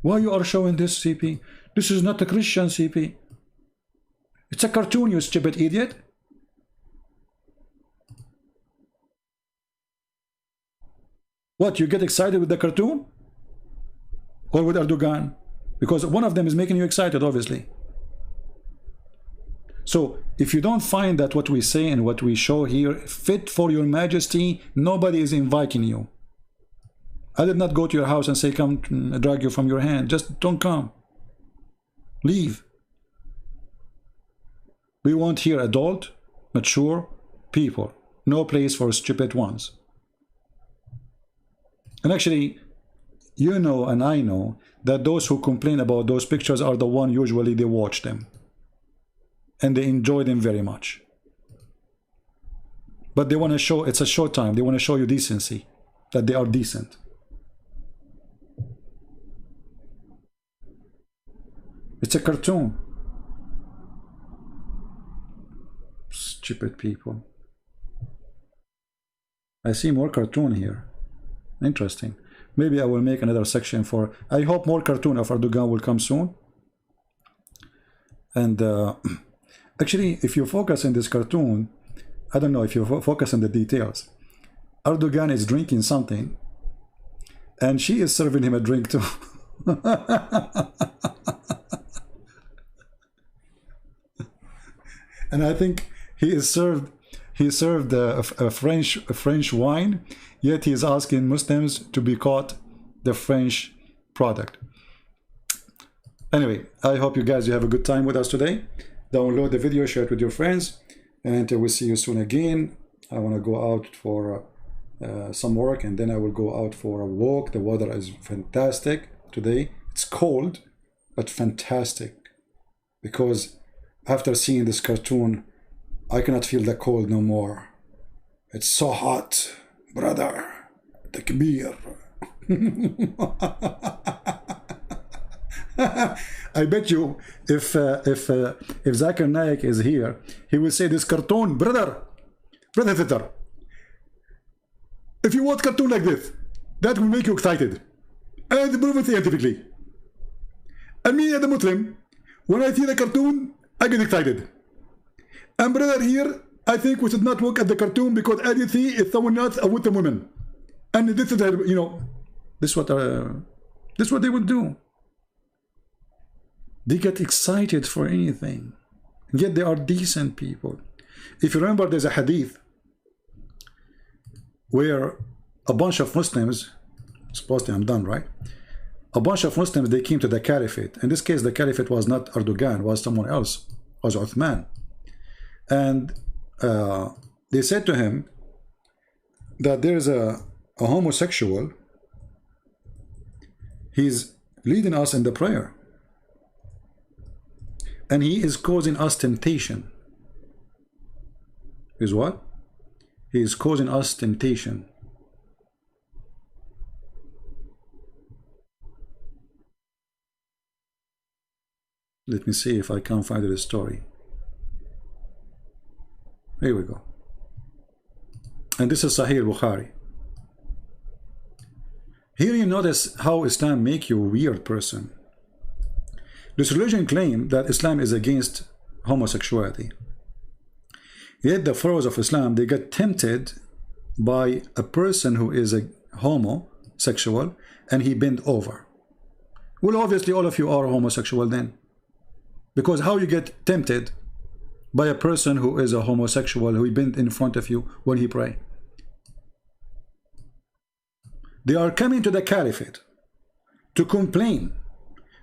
Why you are showing this, CP? This is not a Christian, CP. It's a cartoon, you stupid idiot. What, you get excited with the cartoon? Or with Erdogan? Because one of them is making you excited, obviously. So, if you don't find that what we say and what we show here fit for your majesty, nobody is inviting you. I did not go to your house and say, come drag you from your hand. Just don't come. Leave. We want here adult, mature people. No place for stupid ones. And actually, you know and I know that those who complain about those pictures are the one usually they watch them. And they enjoy them very much. But they want to show, it's a short time, they want to show you decency, that they are decent. It's a cartoon. Stupid people. I see more cartoon here. Interesting. Maybe I will make another section for, I hope more cartoon of Erdogan will come soon. And actually, if you focus on this cartoon, I don't know if you focus on the details. Erdogan is drinking something, and she is serving him a drink too. And I think he served a French wine, yet he is asking Muslims to boycott the French product. Anyway, I hope you guys have a good time with us today. Download the video, share it with your friends, and we'll see you soon again. I want to go out for some work, and then I will go out for a walk. The weather is fantastic today. It's cold, but fantastic, because after seeing this cartoon, I cannot feel the cold no more. It's so hot, brother. Takbir. I bet you if Zakir Naik is here, he will say this cartoon, brother Titter. If you watch cartoon like this, that will make you excited, and prove it scientifically. And me as a Muslim, when I see the cartoon, I get excited. And brother here, I think we should not look at the cartoon, because as you see, it's someone else with the women, and this is, you know, this is what they would do. They get excited for anything, yet they are decent people. If you remember, there's a hadith where a bunch of Muslims, supposedly I'm done, right? A bunch of Muslims, they came to the caliphate. In this case, the caliphate was not Erdogan, was someone else, was Uthman. And they said to him that there's a homosexual, he's leading us in the prayer, and he is causing us temptation. Is what? He is causing us temptation. Let me see if I can find the story. Here we go. And this is Sahih Bukhari. Here you notice how Islam make you a weird person. This religion claims that Islam is against homosexuality. Yet the followers of Islam, they get tempted by a person who is a homosexual, and he bent over. Well, obviously all of you are homosexual then. Because how you get tempted by a person who is a homosexual, who bent in front of you when he pray? They are coming to the caliphate to complain,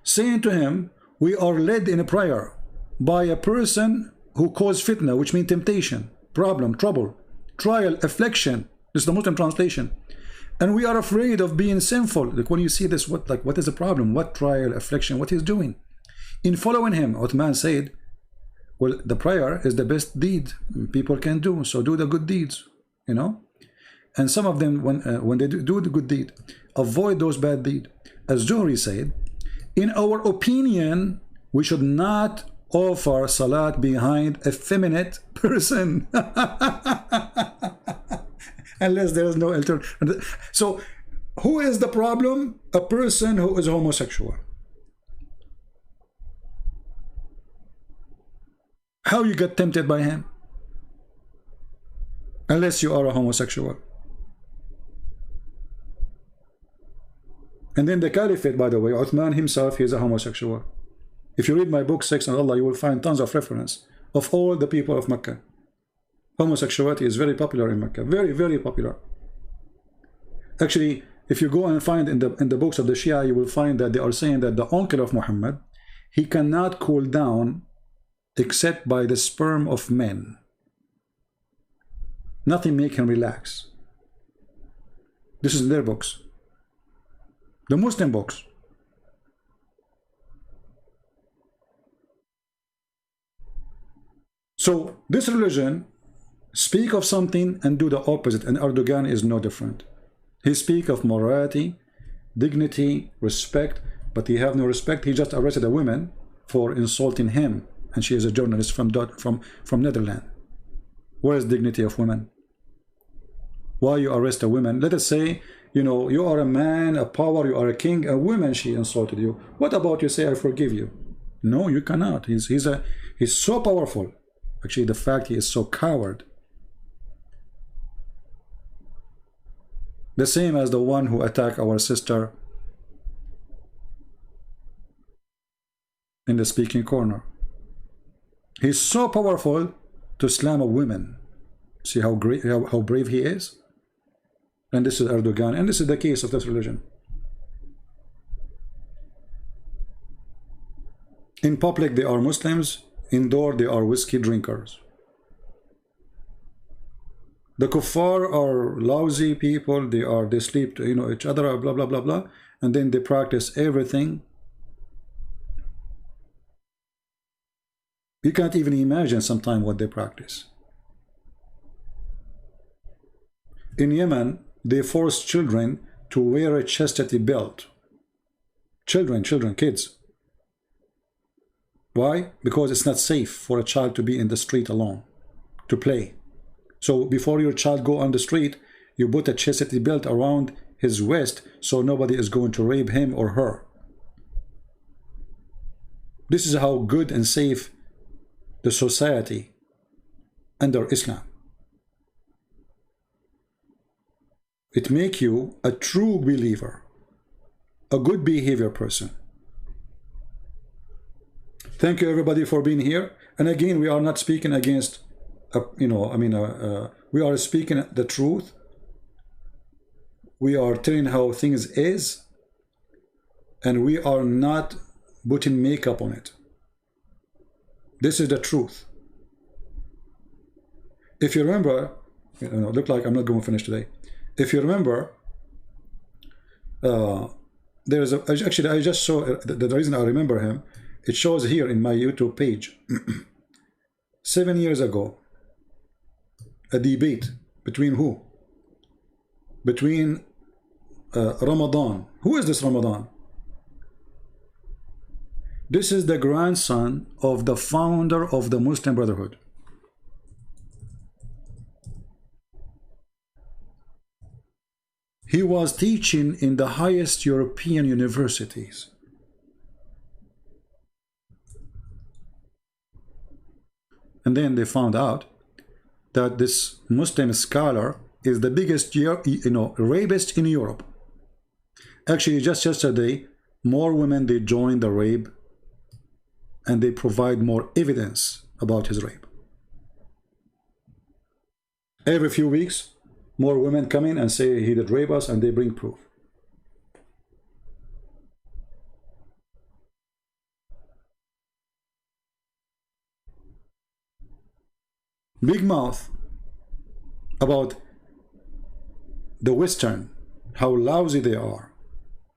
saying to him, we are led in a prayer by a person who caused fitna, which means temptation, problem, trouble, trial, affliction. This is the Muslim translation. And we are afraid of being sinful. Like when you see this, what is the problem? What trial, affliction, what he's doing? In following him, Uthman said, well, the prayer is the best deed people can do, so do the good deeds, you know? And some of them, when they do the good deed, avoid those bad deeds. As Zuhri said, in our opinion, we should not offer salat behind a feminine person. Unless there is no alternative. So, who is the problem? A person who is homosexual. How you get tempted by him? Unless you are a homosexual. And then the caliphate, by the way, Uthman himself, he is a homosexual. If you read my book, Sex and Allah, you will find tons of reference of all the people of Mecca. Homosexuality is very popular in Mecca. Very, very popular. Actually, if you go and find in the books of the Shia, you will find that they are saying that the uncle of Muhammad, he cannot cool down except by the sperm of men. Nothing make him relax. This is in their books. The Muslim books. So this religion speak of something and do the opposite, and Erdogan is no different. He speak of morality, dignity, respect, but he have no respect. He just arrested a woman for insulting him, and she is a journalist from Netherlands. Where is dignity of women? Why you arrest a woman? Let us say, you know, you are a man, a power, you are a king, a woman, she insulted you. What about you say, I forgive you? No, you cannot. He's so powerful. Actually, the fact he is so coward. The same as the one who attacked our sister in the speaking corner. He's so powerful to slam a woman. See how great, how brave he is? And this is Erdogan, and this is the case of this religion. In public, they are Muslims. Indoor, they are whiskey drinkers. The kuffar are lousy people. They sleep, each other, blah blah blah blah, and then they practice everything. You can't even imagine sometimes what they practice. In Yemen, they force children to wear a chastity belt. Children, kids. Why? Because it's not safe for a child to be in the street alone, to play. So before your child go on the street, you put a chastity belt around his waist so nobody is going to rape him or her. This is how good and safe the society under Islam. It makes you a true believer, a good behavior person. Thank you everybody for being here. And again, we are not speaking against, we are speaking the truth. We are telling how things is, and we are not putting makeup on it. This is the truth. If you remember, look like I'm not going to finish today. If you remember, there's actually I just saw the reason I remember him. It shows here in my YouTube page. 7 years ago, a debate between who? Between Ramadan. Who is this Ramadan? This is the grandson of the founder of the Muslim Brotherhood. He was teaching in the highest European universities. And then they found out that this Muslim scholar is the biggest, rapist in Europe. Actually, just yesterday, more women, they joined the rape, and they provide more evidence about his rape. Every few weeks, more women come in and say he did rape us, and they bring proof. Big mouth about the Western, how lousy they are.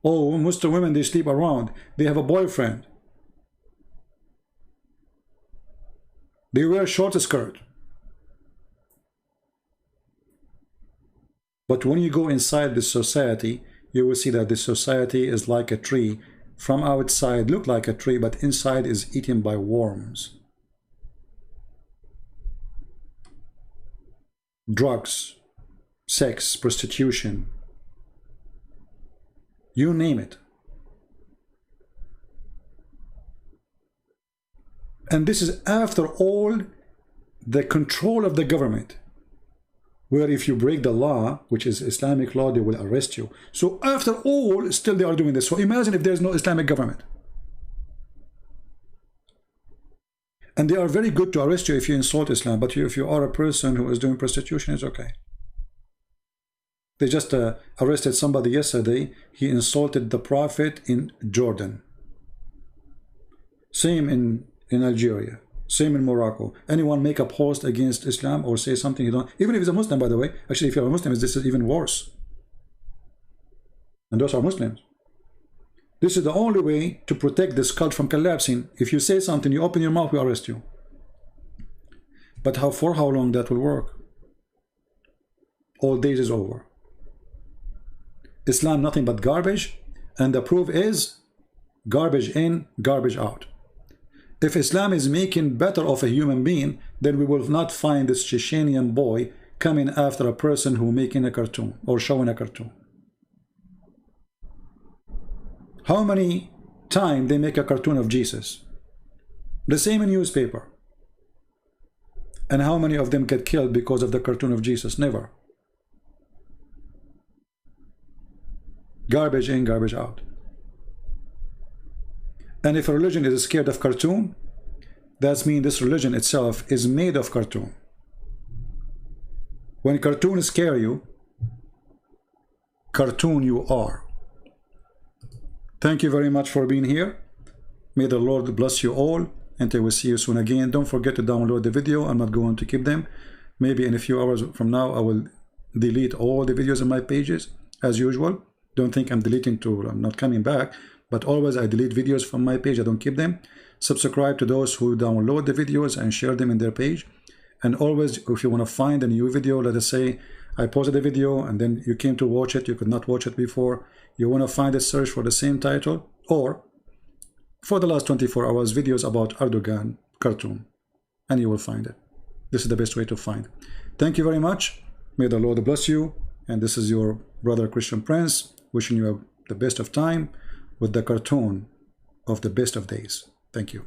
Oh, Muslim women, they sleep around. They have a boyfriend. They wear short skirt. But when you go inside this society, you will see that this society is like a tree. From outside, look like a tree, but inside is eaten by worms. Drugs, sex, prostitution, you name it. And this is after all the control of the government, where if you break the law, which is Islamic law, they will arrest you. So after all, still they are doing this. So imagine if there's no Islamic government. And they are very good to arrest you if you insult Islam, but if you are a person who is doing prostitution, it's okay. They just arrested somebody yesterday. He insulted the Prophet in Jordan. Same in Algeria. Same in Morocco. Anyone make a post against Islam or say something you don't, even if he's a Muslim, by the way. Actually, if you're a Muslim, this is even worse. And those are Muslims. This is the only way to protect this cult from collapsing. If you say something, you open your mouth, we arrest you. But for how long that will work? All days is over. Islam nothing but garbage, and the proof is garbage in, garbage out. If Islam is making better of a human being, then we will not find this Chechenian boy coming after a person who making a cartoon or showing a cartoon. How many times they make a cartoon of Jesus? The same in newspaper. And how many of them get killed because of the cartoon of Jesus? Never. Garbage in, garbage out. And if a religion is scared of cartoon, that means this religion itself is made of cartoon. When cartoons scare you, cartoon you are. Thank you very much for being here. May the Lord bless you all Until we see you soon again, don't forget to download the video. I'm not going to keep them. Maybe in a few hours from now, I will delete all the videos on my pages as usual. Don't think I'm deleting I'm not coming back, but always I delete videos from my page. I don't keep them. Subscribe to those who download the videos and share them in their page. And always, if you want to find a new video, let us say I posted a video and then you came to watch it, you could not watch it before, you want to find a search for the same title, or for the last 24 hours videos about Erdogan cartoon, and you will find it. This is the best way to find. Thank you very much. May the Lord bless you. And this is your brother Christian Prince, wishing you the best of time with the cartoon of the best of days. Thank you.